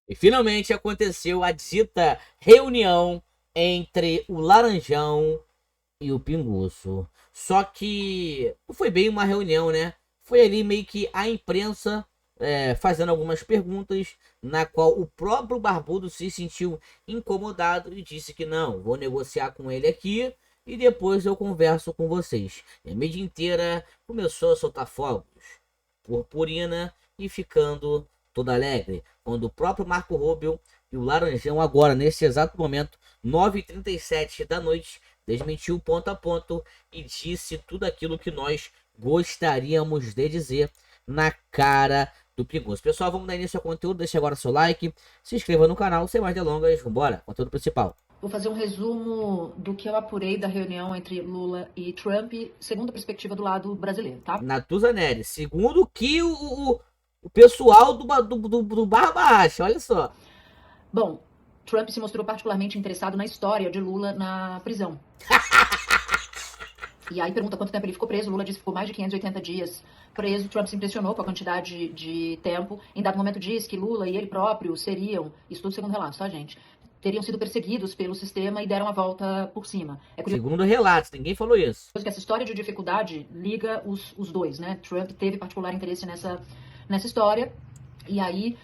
E finalmente aconteceu a dita reunião entre o Laranjão e o Pinguço. Só que não foi bem uma reunião, né? Foi ali meio que a imprensa fazendo algumas perguntas, na qual o próprio Barbudo se sentiu incomodado e disse que não, vou negociar com ele aqui e depois eu converso com vocês. E a mídia inteira começou a soltar fogos, purpurina e ficando toda alegre, quando o próprio Marco Rubio e o Laranjão agora, nesse exato momento, 9h37 da noite, desmentiu ponto a ponto e disse tudo aquilo que nós gostaríamos de dizer na cara do Pinguço. Pessoal, vamos dar início ao conteúdo, deixe agora seu like, se inscreva no canal, sem mais delongas, vambora, conteúdo principal. Vou fazer um resumo do que eu apurei da reunião entre Lula e Trump, segundo a perspectiva do lado brasileiro, tá? Natuzaneri, segundo que o pessoal do Barba acha, olha só. Bom, Trump se mostrou particularmente interessado na história de Lula na prisão. E aí pergunta quanto tempo ele ficou preso. Lula disse que ficou mais de 580 dias preso. Trump se impressionou com a quantidade de tempo. Em dado momento disse que Lula e ele próprio seriam, isso tudo segundo relatos, tá, gente? Teriam sido perseguidos pelo sistema e deram a volta por cima. É curioso, segundo relatos, ninguém falou isso. Que essa história de dificuldade liga os dois, né? Trump teve particular interesse nessa história. E aí,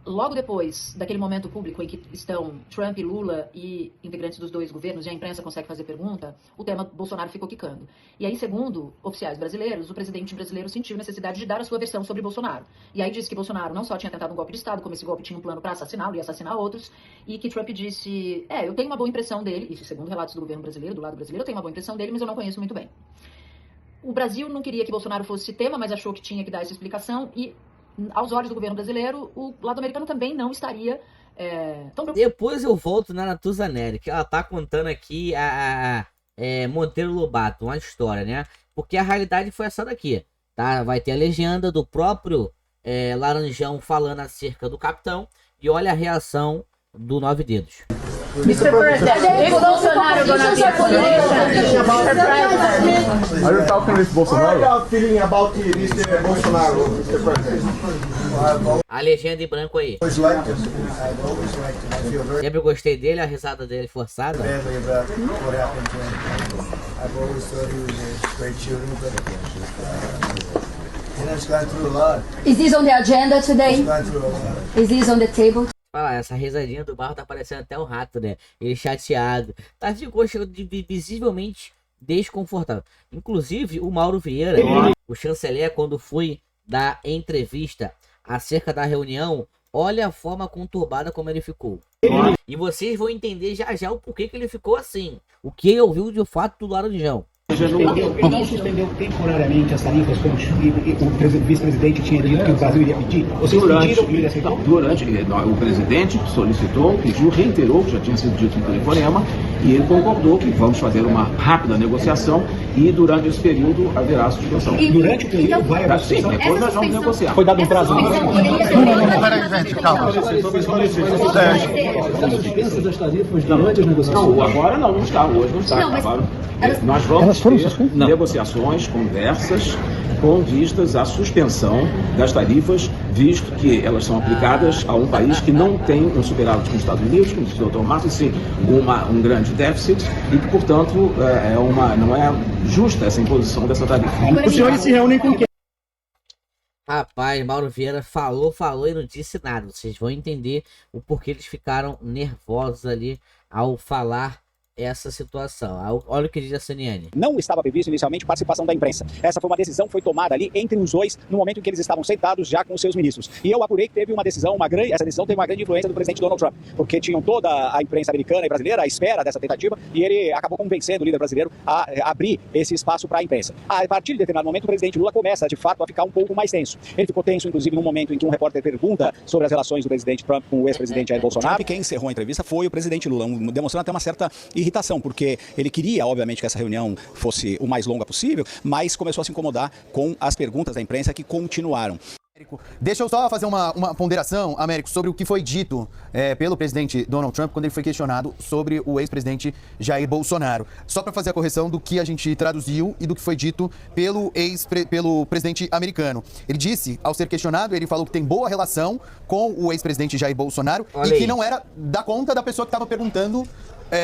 logo depois daquele momento público em que estão Trump, Lula e integrantes dos dois governos, e a imprensa consegue fazer pergunta, o tema Bolsonaro ficou quicando. E aí, segundo oficiais brasileiros, o presidente brasileiro sentiu necessidade de dar a sua versão sobre Bolsonaro. E aí disse que Bolsonaro não só tinha tentado um golpe de Estado, como esse golpe tinha um plano para assassiná-lo e assassinar outros, e que Trump disse, eu tenho uma boa impressão dele, isso segundo relatos do governo brasileiro, do lado brasileiro, eu tenho uma boa impressão dele, mas eu não conheço muito bem. O Brasil não queria que Bolsonaro fosse tema, mas achou que tinha que dar essa explicação, e aos olhos do governo brasileiro, o lado americano também não estaria tão preocupado. Depois eu volto na Natuzaneri, que ela tá contando aqui Monteiro Lobato, uma história, né? Porque a realidade foi essa daqui, tá? Vai ter a legenda do próprio Laranjão falando acerca do capitão, e olha a reação do Nove Dedos. Mr. President, if Bolsonaro gonna be a politician, Mr. President. Are you talking with Bolsonaro? How are you feeling about Mr. Bolsonaro, Mr. President? A legenda em branco aí. Always liked him. I've always liked him. I feel very Sempre gostei dele, a risada dele forçada. badly about what happened to him. I've always thought he was a great shooter, but he's gone through a lot. Is this on the agenda today? He's gone through a lot. Is this on the table? Olha lá, essa risadinha do Barro tá parecendo até um rato, né? Ele chateado. Tá visivelmente desconfortável. Inclusive, o Mauro Vieira, o chanceler, quando foi dar entrevista acerca da reunião, olha a forma conturbada como ele ficou. E vocês vão entender já já o porquê que ele ficou assim. O que ele ouviu de fato do Laranjão. Não suspendeu temporariamente as tarifas como o vice-presidente tinha dito que o Brasil iria pedir? Vocês pediram e ele aceitou? O presidente solicitou, pediu, reiterou, que já tinha sido dito no telefonema, e ele concordou que vamos fazer uma rápida negociação e durante esse período haverá suspensão. Durante o período vai haver suspensão? Sim, depois nós vamos negociar. Foi dado um prazo? Peraí, gente, calma. As suspensas das tarifas durante as negociações? Não, agora não está, hoje não está. Nós vamos ter negociações, conversas com vistas à suspensão das tarifas, visto que elas são aplicadas a um país que não tem um superávit com os Estados Unidos, como disse o Dr. Márcio, e sim um grande déficit, e que, portanto, não é justa essa imposição dessa tarifa. Os senhores se reúnem com quem? Rapaz, Mauro Vieira falou e não disse nada. Vocês vão entender o porquê eles ficaram nervosos ali ao falar essa situação. Olha o que diz a CNN. Não estava previsto inicialmente participação da imprensa. Essa foi uma decisão que foi tomada ali entre os dois no momento em que eles estavam sentados já com os seus ministros. E eu apurei que teve uma decisão, essa decisão teve uma grande influência do presidente Donald Trump, porque tinham toda a imprensa americana e brasileira à espera dessa tentativa, e ele acabou convencendo o líder brasileiro a abrir esse espaço para a imprensa. A partir de determinado momento, o presidente Lula começa, de fato, a ficar um pouco mais tenso. Ele ficou tenso, inclusive, no momento em que um repórter pergunta sobre as relações do presidente Trump com o ex-presidente Jair Bolsonaro. E quem encerrou a entrevista foi o presidente Lula, demonstrando até uma certa irritação, porque ele queria, obviamente, que essa reunião fosse o mais longa possível, mas começou a se incomodar com as perguntas da imprensa que continuaram. Deixa eu só fazer uma ponderação, Américo, sobre o que foi dito pelo presidente Donald Trump quando ele foi questionado sobre o ex-presidente Jair Bolsonaro. Só para fazer a correção do que a gente traduziu e do que foi dito pelo presidente americano. Ele disse, ao ser questionado, ele falou que tem boa relação com o ex-presidente Jair Bolsonaro e que não era da conta da pessoa que estava perguntando.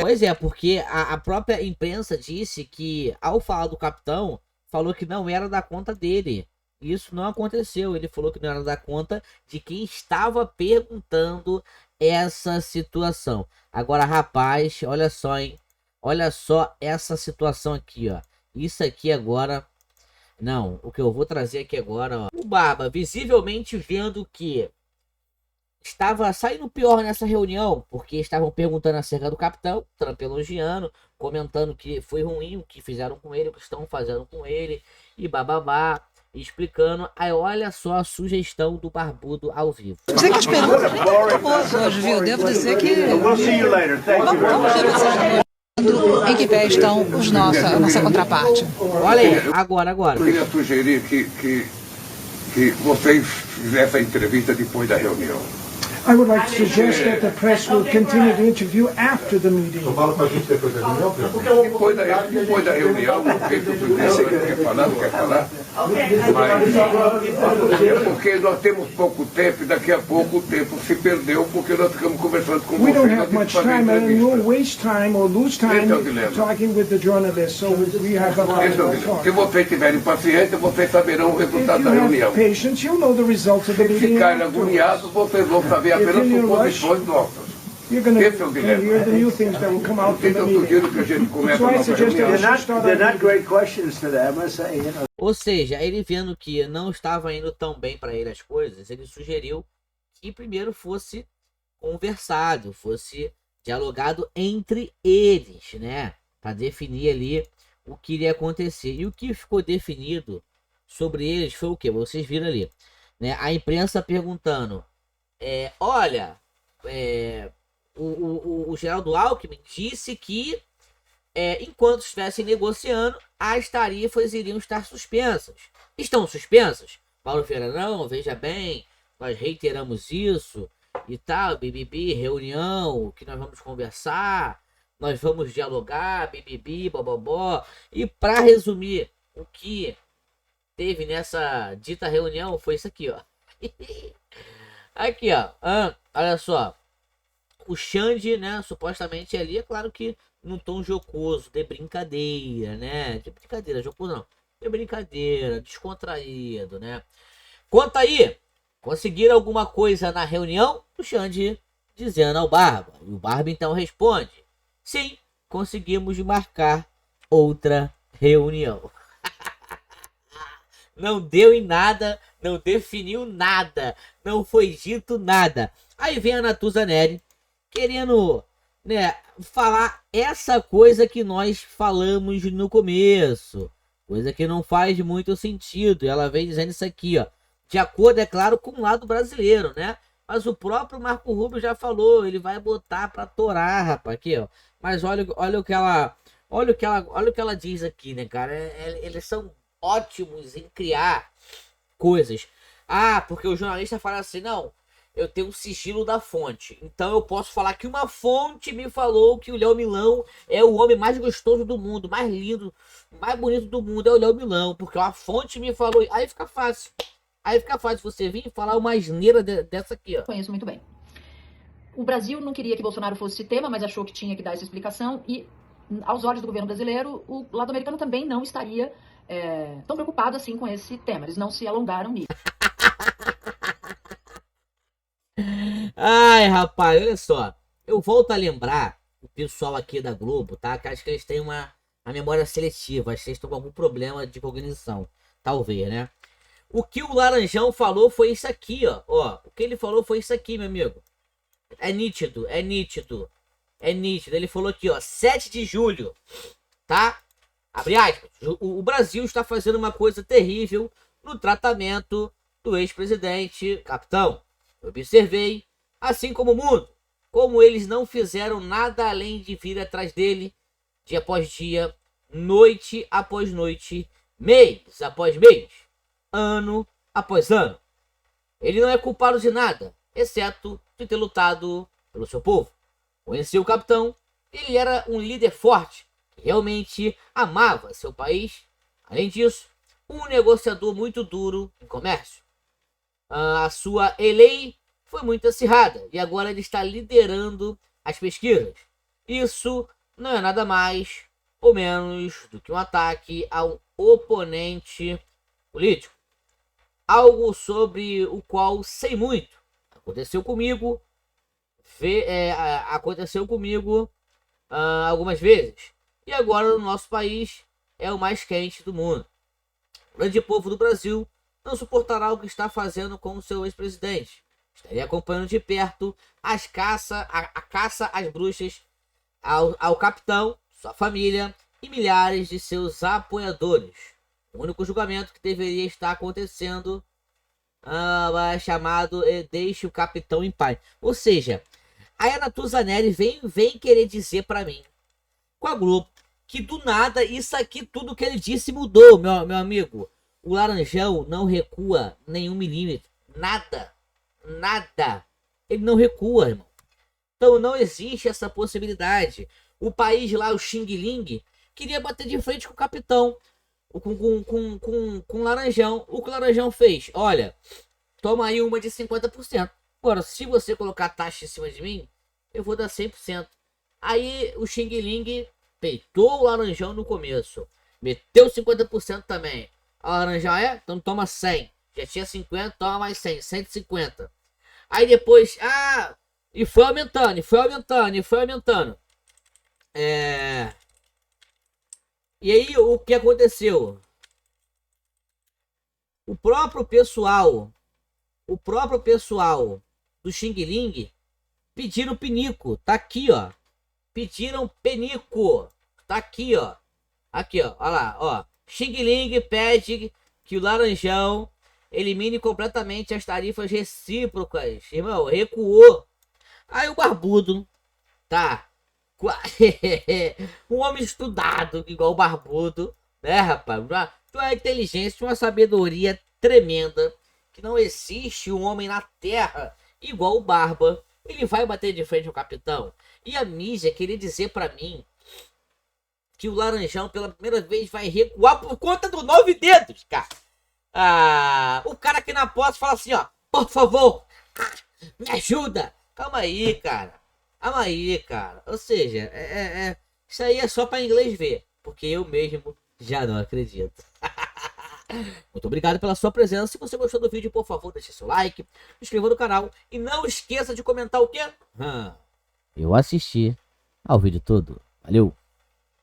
Pois é, porque a própria imprensa disse que, ao falar do capitão, falou que não era da conta dele. Isso não aconteceu. Ele falou que não era da conta de quem estava perguntando essa situação. Agora, rapaz, olha só, hein? Olha só essa situação aqui, ó. Isso aqui agora... Não, o que eu vou trazer aqui agora, ó. O Barba, visivelmente vendo que estava saindo pior nessa reunião, porque estavam perguntando acerca do capitão, Trump elogiando, comentando que foi ruim o que fizeram com ele, o que estão fazendo com ele, e bababá, explicando. Aí olha só a sugestão do Barbudo ao vivo. Sei que as perguntas são boas hoje, viu? Devo dizer que... Vamos ver vocês em que pé estão a nossa contraparte. Olha aí, agora. Eu queria sugerir que vocês fizessem a entrevista depois da reunião. I would like to suggest that the press will continue the interview after the meeting. Depois da reunião, não sei se o presidente quer falar, mas é porque nós temos pouco tempo e daqui a pouco o tempo se perdeu porque nós ficamos conversando com vocês. We don't have much time and we'll waste time or lose time talking with the journalists, so we have a lot of time. Se vocês tiverem paciência, vocês saberão o resultado da reunião. If you have patience, you'll know the results of the meeting. Se ficarem agoniados, vocês vão saber apenas suposições nossas. Esse é o dilema. Então eu sugiro que a gente comece a nossa reunião. Ou seja, ele vendo que não estava indo tão bem para ele as coisas, ele sugeriu que primeiro fosse conversado, fosse dialogado entre eles, né? Para definir ali o que iria acontecer. E o que ficou definido sobre eles foi o que? Vocês viram ali, né? A imprensa perguntando, olha, o Geraldo Alckmin disse que enquanto estivessem negociando, as tarifas iriam estar suspensas. Estão suspensas? Paulo Ferreira, não, veja bem, nós reiteramos isso e tal, bibibi, reunião, que nós vamos conversar, nós vamos dialogar, bibibi, bobobó. E para resumir, o que teve nessa dita reunião foi isso aqui, ó. Aqui, ó, olha só. O Xande, né, supostamente ali, é claro que num tom jocoso, de brincadeira, né? De brincadeira, jocoso não. De brincadeira, descontraído, né? Conta aí, conseguiram alguma coisa na reunião? O Xande dizendo ao Barba. E o Barba então responde: sim, conseguimos marcar outra reunião. Não deu em nada, não definiu nada, não foi dito nada. Aí vem a Natuza Neri querendo, né, falar essa coisa que nós falamos no começo, coisa que não faz muito sentido. Ela vem dizendo isso aqui, ó, de acordo, é claro, com o lado brasileiro, né? Mas o próprio Marco Rubio já falou, ele vai botar pra torar, rapaz, aqui, ó. Mas olha o que ela diz aqui, né, cara? Eles são ótimos em criar coisas. Ah, porque o jornalista fala assim, não, eu tenho um sigilo da fonte, então eu posso falar que uma fonte me falou que o Léo Milão é o homem mais gostoso do mundo, mais lindo, mais bonito do mundo, é o Léo Milão, porque uma fonte me falou. Aí fica fácil. Aí fica fácil você vir e falar uma asneira dessa aqui, ó. Conheço muito bem. O Brasil não queria que Bolsonaro fosse tema, mas achou que tinha que dar essa explicação. E, aos olhos do governo brasileiro, o lado americano também não estaria tão preocupado assim com esse tema. Eles não se alongaram nisso. Ai, rapaz, olha só. Eu volto a lembrar o pessoal aqui da Globo, tá? Que acho que eles têm uma memória seletiva. Acho que eles estão com algum problema de cognição. Talvez, né? O que o Laranjão falou foi isso aqui, ó. O que ele falou foi isso aqui, meu amigo. É nítido, é nítido. É nítido. Ele falou aqui, ó. 7 de julho, tá? Abre aspas. O Brasil está fazendo uma coisa terrível no tratamento do ex-presidente, capitão. Observei, assim como o mundo, como eles não fizeram nada além de vir atrás dele, dia após dia, noite após noite, mês após mês, ano após ano. Ele não é culpado de nada, exceto de ter lutado pelo seu povo. Conheceu o capitão, ele era um líder forte, que realmente amava seu país. Além disso, um negociador muito duro em comércio. A sua lei foi muito acirrada e agora ele está liderando as pesquisas. Isso não é nada mais ou menos do que um ataque a um oponente político. Algo sobre o qual sei muito. Aconteceu comigo. Aconteceu comigo algumas vezes. E agora no nosso país é o mais quente do mundo. O grande povo do Brasil não suportará o que está fazendo com o seu ex-presidente. Estaria acompanhando de perto a caça às bruxas ao capitão, sua família e milhares de seus apoiadores. O único julgamento que deveria estar acontecendo chamado Deixe o Capitão em Paz. Ou seja, a Ana Tuzanelli vem querer dizer para mim, com a Globo, que do nada isso aqui, tudo que ele disse mudou, meu amigo. O Laranjão não recua nenhum milímetro. Nada. Ele não recua, irmão. Então não existe essa possibilidade. O país lá, o Xing Ling, queria bater de frente com o capitão. Com o Laranjão. O que o Laranjão fez? Olha, toma aí uma de 50%. Agora, se você colocar taxa em cima de mim, eu vou dar 100%. Aí o Xing Ling peitou o Laranjão no começo. Meteu 50% também. A Laranjão então toma 100. Já tinha 50, toma mais 100. 150. Aí depois, e foi aumentando. E aí o que aconteceu? O próprio pessoal do Xing Ling pediram pinico. Tá aqui, ó. Pediram penico. Tá aqui, ó. Aqui, ó. Olha lá, ó. Xing Ling pede que o Laranjão elimine completamente as tarifas recíprocas. Irmão, recuou. Aí o Barbudo, tá? Um homem estudado, igual o Barbudo, né, rapaz? Uma inteligência, uma sabedoria tremenda, que não existe um homem na Terra igual o Barba. Ele vai bater de frente ao capitão. E a mídia queria dizer pra mim que o Laranjão pela primeira vez vai recuar por conta do 9 dedos, cara. O cara aqui na posse fala assim, ó, por favor, me ajuda. Calma aí, cara. Ou seja, isso aí é só pra inglês ver, porque eu mesmo já não acredito. Muito obrigado pela sua presença. Se você gostou do vídeo, por favor, deixe seu like, se inscreva no canal e não esqueça de comentar o quê? Eu assisti ao vídeo todo. Valeu!